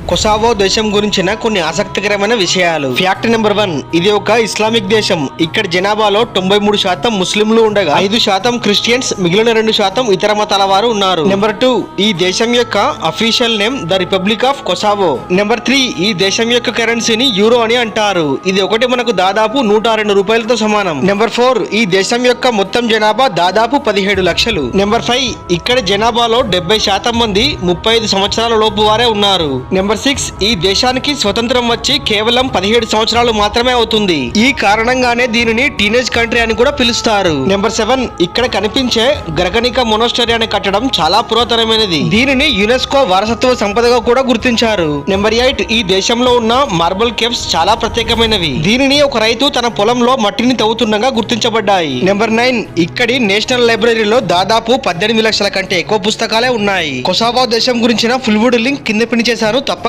Kosovo దేశం గురించిన కొన్ని ఆసక్తికరమైన విషయాలు. ఫ్యాక్ట్ నెంబర్ 1, ఇది ఒక ఇస్లామిక్ దేశం. ఇక్కడ జనాభాలో 93% ముస్లింలు ఉండగా 5% క్రిస్టియన్స్, మిగిలిన 2% ఇతర మతాల వారు ఉన్నారు. నెంబర్ 2, ఈ దేశం యొక్క official name the republic of Kosovo. Number 3, ఈ దేశం యొక్క కరెన్సీని యూరో అని అంటారు. ఇది ఒకటి మనకు దాదాపు 102 రూపాయలతో సమానం. నెంబర్ 4, ఈ దేశం యొక్క మొత్తం జనాభా దాదాపు 17 లక్షలు. నెంబర్ 5, ఇక్కడ జనాభాలో 70% మంది 35 సంవత్సరాల లోపు వారే ఉన్నారు. నెంబర్ 6, ఈ దేశానికి స్వతంత్రం వచ్చి కేవలం 17 సంవత్సరాలు మాత్రమే అవుతుంది. ఈ కారణంగానే దీనిని టీనేజ్ కంట్రీ అని కూడా పిలుస్తారు. నెంబర్ 7, ఇక్కడ కనిపించే గ్రగనిక మొనాస్టరీ అనే కట్టడం చాలా పురాతనమైనది. దీనిని యునెస్కో వారసత్వ సంపదగా కూడా గుర్తించారు. నెంబర్ 8, ఈ దేశంలో ఉన్న మార్బల్ కేవ్స్ చాలా ప్రత్యేకమైనవి. దీనిని ఒక రైతు తన పొలంలో మట్టిని తవ్వుతుండగా గుర్తించబడ్డాయి. నెంబర్ 9, ఇక్కడి నేషనల్ లైబ్రరీలో దాదాపు 18 లక్షల కంటే ఎక్కువ పుస్తకాలే ఉన్నాయి. కొసావో దేశం గురించిన ఫుల్ వుడ్ లింక్ కింద పిన్ చేశాను.